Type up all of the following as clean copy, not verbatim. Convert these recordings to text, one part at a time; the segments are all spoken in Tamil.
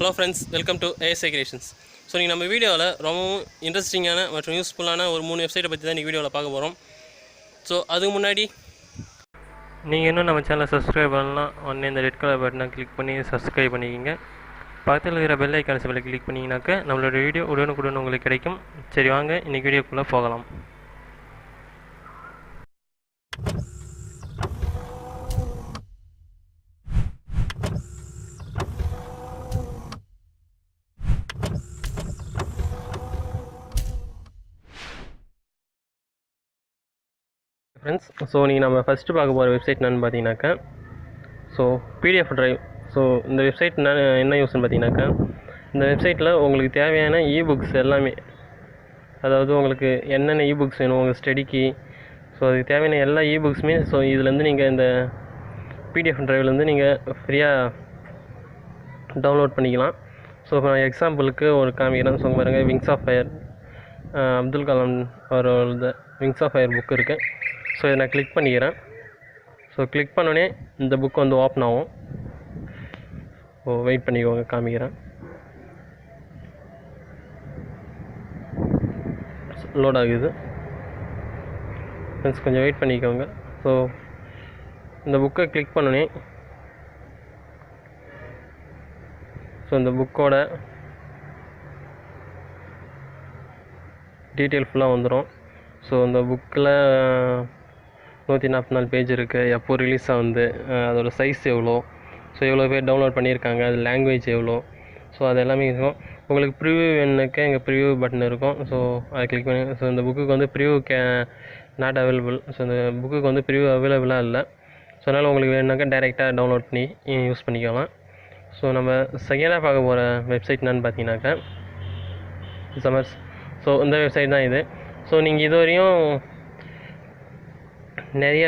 Hello friends, welcome to ASJ CREATION. So நீங்க நம்ம வீடியோல ரொம்பவும் இன்ட்ரஸ்டிங்கான மற்றும் யூஸ்ஃபுல்லான ஒரு 3 வெப்சைட்டை பத்தி தான் இந்த வீடியோல பார்க்க போறோம். சோ அதுக்கு முன்னாடி நீங்க இன்னும் நம்ம சேனலை சப்ஸ்கிரைப் பண்ணலாம். உடனே இந்த ரெட் கலர் பட்டனை கிளிக் பண்ணி சப்ஸ்கிரைப் பண்ணிக்கங்க. பக்கத்துல இருக்கிற பெல் ஐகானை சிம்பிளை கிளிக் பண்ணீங்கனாக்க நம்மளோட வீடியோ உடனுக்குடன் உங்களுக்கு கிடைக்கும். சரி வாங்க இன்னைக்கு வீடியோக்குள்ள போகலாம். ஃப்ரெண்ட்ஸ், ஸோ நீங்கள் நம்ம ஃபஸ்ட்டு பார்க்க போகிற வெப்சைட் என்னென்னு பார்த்தீங்கன்னாக்கா பிடிஎஃப் ட்ரைவ். ஸோ இந்த வெப்சைட் என்ன யூஸ்ன்னு பார்த்தீங்கன்னாக்கா, இந்த வெப்சைட்டில் உங்களுக்கு தேவையான இபுக்ஸ் எல்லாமே, அதாவது உங்களுக்கு என்னென்ன இபுக்ஸ் வேணும் உங்கள் ஸ்டடிக்கு, ஸோ அதுக்கு தேவையான எல்லா இபுக்ஸுமே இதுலேருந்து நீங்கள் இந்த பிடிஎஃப் ட்ரைவ்லேருந்து நீங்கள் ஃப்ரீயாக டவுன்லோட் பண்ணிக்கலாம். ஸோ இப்போ நான் எக்ஸாம்பிளுக்கு ஒரு காமிக்கிறேன். ஸோ பாருங்கள், wings of fire, Abdul Kalam அவரோட விங்ஸ் ஆஃப் ஃபயர் புக் இருக்குது. ஸோ இதை நான் கிளிக் பண்ணிக்கிறேன். ஸோ கிளிக் பண்ணோடனே இந்த புக் வந்து ஓப்பன் ஆகும். ஸோ வெயிட் பண்ணிக்கோங்க, காமிக்கிறேன். லோட் ஆகுது ஃப்ரெண்ட்ஸ், கொஞ்சம் வெயிட் பண்ணிக்கோங்க. ஸோ இந்த புக்கை கிளிக் பண்ணோடனே இந்த புக்கோட டீட்டெயில் ஃபுல்லாக வந்துடும். ஸோ இந்த புக்கில் 144 பேஜ் இருக்குது. எப்போ ரிலீஸ் ஆகுது, அதோடய சைஸ் எவ்வளோ, ஸோ எவ்வளோ பேர் டவுன்லோட் பண்ணியிருக்காங்க, அது லாங்குவேஜ் எவ்வளோ, ஸோ அது எல்லாமே இருக்கும். உங்களுக்கு ப்ரிவ்யூ வேணுனாக்கா எங்கள் ப்ரிவ்யூ பட்டன் இருக்கும். ஸோ அதை கிளிக் பண்ணி, ஸோ இந்த புக்குக்கு வந்து ப்ரிவ்யூ நாட் அவைலபிள். ஸோ இந்த புக்குக்கு வந்து ப்ரிவ்யூ அவைலபிளாக இல்லை. ஸோ அதனால் உங்களுக்கு வேணுனாக்கா டைரெக்டாக டவுன்லோட் பண்ணி யூஸ் பண்ணிக்கலாம். ஸோ நம்ம செகண்டாக பார்க்க போகிற வெப்சைட் என்னன்னு பார்த்தீங்கன்னாக்கா சமர்ஸ். ஸோ இந்த வெப்சைட் தான் இது. ஸோ நீங்கள் இதுவரையும் நிறைய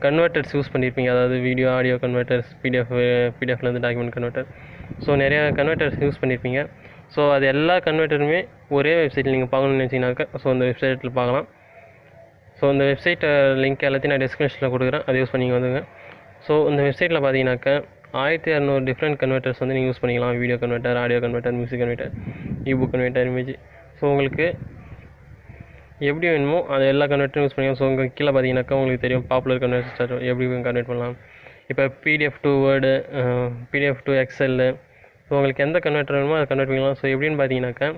கன்வெர்ட்டர்ஸ் யூஸ் பண்ணியிருப்பீங்க, அதாவது வீடியோ ஆடியோ கன்வெர்ட்டர்ஸ், பிடிஎஃப்லேருந்து டாக்குமெண்ட் கன்வெர்ட்டர். ஸோ நிறையா கன்வெர்ட்டர்ஸ் யூஸ் பண்ணியிருப்பீங்க. ஸோ அது எல்லா கன்வெர்ட்டருமே ஒரே வெப்சைட்டில் நீங்கள் பார்க்கணுன்னு நினச்சிங்கனாக்கா இந்த வெப்சைட்டில் பார்க்கலாம். ஸோ இந்த வெப்சைட் லிங்க் எல்லாத்தையும் நான் டிஸ்கிரிப்ஷனில் கொடுக்குறேன், அதை யூஸ் பண்ணி வந்துங்க. ஸோ இந்த வெப்சைட்டில் பார்த்தீங்கன்னாக்கா 1600 டிஃப்ரெண்ட் கன்வெர்ட்டர்ஸ் வந்து நீங்கள் யூஸ் பண்ணிக்கலாம். Video converter, audio converter, music converter, ebook converter, image. So உங்களுக்கு எப்படி வேணுமோ அது எல்லா கன்வெர்ட்டரும் யூஸ் பண்ணிக்கலாம். ஸோ உங்களுக்கு கீழே பார்த்தீங்கன்னாக்கா உங்களுக்கு தெரியும் பாப்புலர் கன்வெர்ட்டர் எப்படி கன்வெர்ட் பண்ணலாம். இப்போ PDF to word, PDF to Excel, so உங்களுக்கு எந்த கன்வெர்ட்டர் வேணுமோ அதை கன்வெர்ட் பண்ணிக்கலாம். ஸோ எப்படின்னு பார்த்தீங்கன்னாக்கா,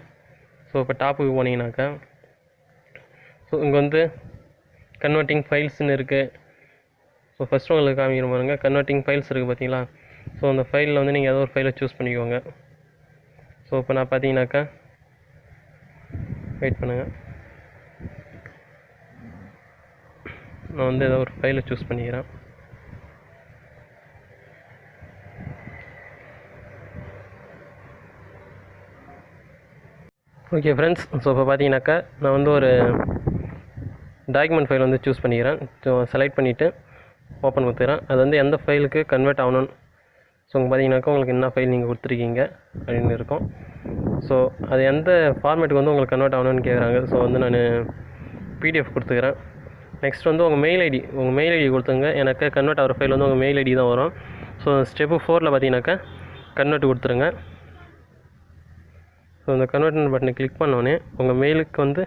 இப்போ டாப்புக்கு போனீங்கன்னாக்கா இங்கே வந்து கன்வெர்ட்டிங் ஃபைல்ஸ்னு இருக்குது. ஸோ ஃபஸ்ட்டு உங்களுக்கு காமிக்கிற பாருங்க, கன்வெர்ட்டிங் ஃபைல்ஸ் இருக்குது பார்த்தீங்களா. ஸோ அந்த ஃபைலில் வந்து நீங்கள் ஏதோ ஒரு ஃபைலை சூஸ் பண்ணிக்கோங்க. ஸோ இப்போ நான் பார்த்தீங்கன்னாக்கா, வெயிட் பண்ணுங்கள், நான் வந்து ஏதோ ஒரு ஃபைலை சூஸ் பண்ணிக்கிறேன். ஓகே ஃப்ரெண்ட்ஸ், ஸோ இப்போ பார்த்தீங்கன்னாக்கா நான் வந்து ஒரு டாக்குமெண்ட் ஃபைல் வந்து சூஸ் பண்ணிக்கிறேன். ஸோ செலக்ட் பண்ணிவிட்டு ஓப்பன் கொடுத்துக்கிறேன். அது வந்து எந்த ஃபைலுக்கு கன்வெர்ட் ஆகணும்னு பார்த்தீங்கன்னாக்கா உங்களுக்கு என்ன ஃபைல் நீங்கள் கொடுத்துருக்கீங்க அப்படின்னு இருக்கும். ஸோ அது எந்த ஃபார்மேட்டுக்கு வந்து உங்களுக்கு கன்வெர்ட் ஆகணும்னு கேட்குறாங்க. ஸோ வந்து நான் பிடிஎஃப் கொடுத்துக்கிறேன். நெக்ஸ்ட் வந்து உங்கள் மெயில் ஐடி கொடுத்துங்க. எனக்கு கன்வெர்ட் ஆகிற ஃபைல் வந்து உங்கள் மெயில் ஐடி தான் வரும். ஸோ ஸ்டெப்பு 4 பார்த்தீங்கன்னாக்கா கன்வெர்ட் கொடுத்துருங்க. ஸோ இந்த கன்வெர்ட் பட்டனை கிளிக் பண்ணோடனே உங்கள் மெயிலுக்கு வந்து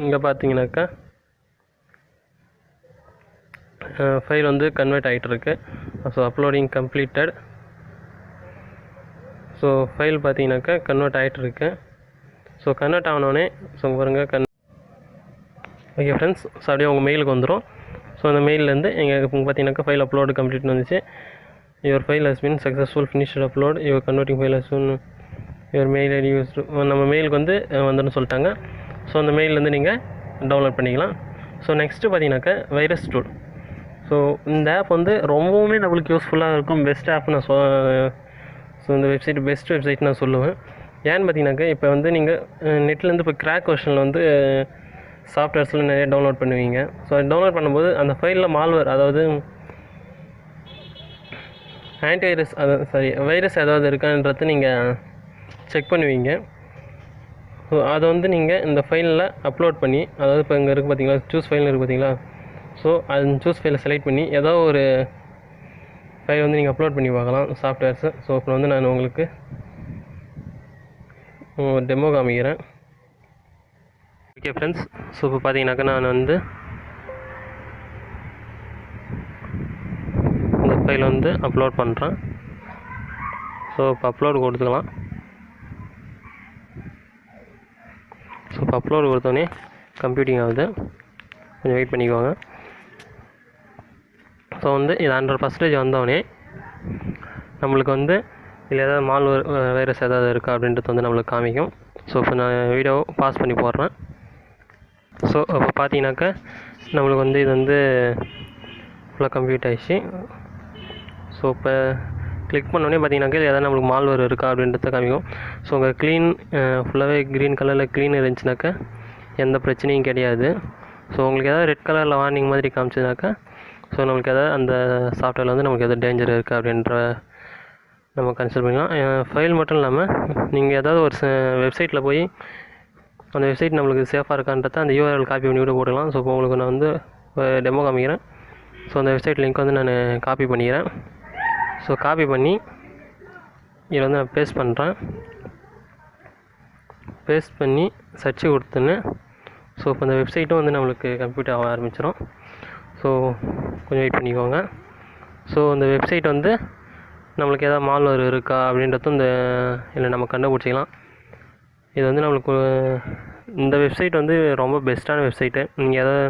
இங்கே பார்த்தீங்கன்னாக்கா ஃபைல் வந்து கன்வெர்ட் ஆகிட்டுருக்கு. So uploading completed. So file பார்த்தீங்கன்னாக்கா கன்வெர்ட் ஆகிட்டுருக்கு. ஸோ கன்வெர்ட் ஆனோடனே பாருங்கள் ஓகே ஃப்ரெண்ட்ஸ், ஸோ அப்படியே உங்கள் மெயிலுக்கு வந்துடும். ஸோ அந்த மெயிலேருந்து எங்கள் பார்த்தீங்கன்னாக்கா ஃபைல் அப்லோடு கம்ப்ளீட்னு வந்துச்சு. Your file has been successful finished upload, your converting file has been your mail ID use. நம்ம மெயிலுக்கு வந்து வந்துன்னு சொல்லிட்டாங்க. ஸோ அந்த மெயிலேருந்து நீங்கள் டவுன்லோட் பண்ணிக்கலாம். ஸோ நெக்ஸ்ட்டு பார்த்தீங்கன்னாக்கா வைரஸ் டூல். ஸோ இந்த ஆப் வந்து ரொம்பவுமே நம்மளுக்கு யூஸ்ஃபுல்லாக இருக்கும். பெஸ்ட் ஆப் நான் இந்த வெப்சைட் பெஸ்ட் வெப்சைட் நான் சொல்லுவேன். ஏன்னு பார்த்தீங்கன்னாக்கா, இப்போ வந்து நீங்கள் நெட்லேருந்து இப்போ கிராக் வெர்ஷனில் வந்து சாஃப்ட்வேர்ஸில் நிறைய டவுன்லோட் பண்ணுவீங்க. ஸோ அது டவுன்லோட் பண்ணும்போது அந்த ஃபைலில் மால்வேர், அதாவது ஆன்டிவைரஸ், வைரஸ் ஏதாவது இருக்கான்றது நீங்கள் செக் பண்ணுவீங்க. ஸோ அதை வந்து நீங்கள் இந்த ஃபைலில் அப்லோட் பண்ணி, அதாவது இப்போ இங்கே இருக்குது பார்த்தீங்களா, சூஸ் ஃபைல்னு இருக்குது பார்த்தீங்களா. ஸோ அது சூஸ் ஃபைலை செலக்ட் பண்ணி ஏதோ ஒரு ஃபைல் வந்து நீங்கள் அப்லோட் பண்ணி பார்க்கலாம் சாஃப்ட்வேர்ஸை. ஸோ இப்போ வந்து நான் உங்களுக்கு டெமோ காமிக்கிறேன். ஓகே ஃப்ரெண்ட்ஸ், ஸோ இப்போ பார்த்தீங்கன்னாக்கா நான் வந்து இந்த ஃபைல் வந்து அப்லோட் பண்ணுறேன். ஸோ இப்போ அப்லோடு கொடுத்துக்கலாம். ஸோ இப்போ அப்லோடு கொடுத்தோன்னே கம்ப்யூட்டிங் ஆகுது, கொஞ்சம் வெயிட் பண்ணிக்கோங்க. ஸோ வந்து இது 100% வந்தோடனே நம்மளுக்கு வந்து இதில் ஏதாவது மால் வைரஸ் ஏதாவது இருக்கா அப்படின்றது வந்து நம்மளுக்கு காமிக்கும். ஸோ இப்போ நான் வீடியோ பாஸ் பண்ணி போடுறேன். ஸோ அப்போ பார்த்தீங்கன்னாக்கா நம்மளுக்கு வந்து இது வந்து ஃபுல்லாக கம்ப்யூட் ஆகிடுச்சு. ஸோ இப்போ கிளிக் பண்ணோடனே பார்த்தீங்கன்னாக்கா இது எதாவது நம்மளுக்கு மால்வேர் இருக்கா அப்படின்றத காமிக்கும். ஸோ உங்கள் க்ளீன் ஃபுல்லாகவே க்ரீன் கலரில் க்ளீன் இருந்துச்சுனாக்கா எந்த பிரச்சனையும் கிடையாது. ஸோ உங்களுக்கு எதாவது ரெட் கலரில் வார்னிங் மாதிரி காமிச்சதுனாக்கா ஸோ நம்மளுக்கு எதாவது அந்த சாஃப்ட்வேரில் வந்து நமக்கு எதாவது டேஞ்சர் இருக்குது அப்படின்ற நம்ம கன்சிடர் பண்ணிக்கலாம். ஃபைல் மட்டும் இல்லாமல் நீங்கள் ஏதாவது ஒரு வெப்சைட்டில் போய் அந்த வெப்சைட் நம்மளுக்கு சேஃபாக இருக்கான்றத அந்த யூஆர்எல் காப்பி பண்ணி கூட போடலாம். ஸோ இப்போ உங்களுக்கு நான் வந்து டெமோ காமிக்கிறேன். ஸோ அந்த வெப்சைட் லிங்க் வந்து நான் காப்பி பண்ணிக்கிறேன். ஸோ காப்பி பண்ணி இதில் வந்து நான் பேஸ்ட் பண்ணுறேன். பேஸ்ட் பண்ணி சர்ச் கொடுத்துன்னு ஸோ இப்போ இந்த வெப்சைட்டும் வந்து நம்மளுக்கு கம்ப்யூட் ஆக ஆரம்பிச்சிடும். ஸோ கொஞ்சம் வெயிட் பண்ணிக்கோங்க. ஸோ இந்த வெப்சைட் வந்து நம்மளுக்கு எதாவது மால்வேர் இருக்கா அப்படின்றதும் இதில் நம்ம கண்டுபிடிச்சிக்கலாம். இது வந்து நம்மளுக்கு இந்த வெப்சைட் வந்து ரொம்ப பெஸ்ட்டான வெப்சைட்டு. நீங்கள் எதாவது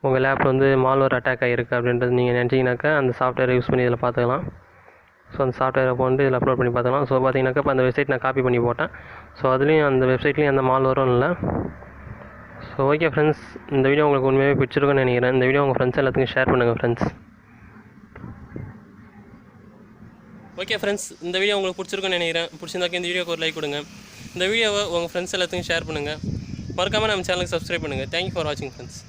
உங்கள் லேப் வந்து மால்வேர் அட்டாக் ஆகிருக்கு அப்படின்றது நீங்கள் நினச்சிங்கனாக்கா அந்த சாஃப்ட்வேரை யூஸ் பண்ணி இதில் பார்த்துக்கலாம். ஸோ அந்த சாஃப்ட்வேரை வந்து இதில் அப்லோட் பண்ணி பார்த்துக்கலாம். ஸோ பார்த்தீங்கன்னாக்கா இப்போ அந்த வெப்சைட் நான் காப்பி பண்ணி போட்டேன். ஸோ அதுலேயும் அந்த வெப்சைட்லேயும் எந்த மால்வேரும் இல்லை. ஸோ ஓகே ஃப்ரெண்ட்ஸ், இந்த வீடியோ உங்களுக்கு உண்மையாகவே பிடிச்சிருக்குன்னு நினைக்கிறேன். இந்த வீடியோ உங்கள் ஃப்ரெண்ட்ஸ் எல்லாத்துக்கும் ஷேர் பண்ணுங்கள் ஃப்ரெண்ட்ஸ். ஓகே ஃப்ரெண்ட்ஸ், இந்த வீடியோ உங்களுக்கு பிடிச்சிருக்குன்னு நினைக்கிறேன். பிடிச்சிருந்தாக்க இந்த வீடியோக்கு ஒரு லைக் கொடுங்க. இந்த வீடியோவை உங்கள் ஃப்ரெண்ட்ஸ் எல்லாத்துக்கும் ஷேர் பண்ணுங்கள். மறக்காமல் நம்ம சேனலுக்கு சப்ஸ்கிரைப் பண்ணுங்கள். தேங்க்யூ ஃபார் வாட்சிங் ஃப்ரெண்ட்ஸ்.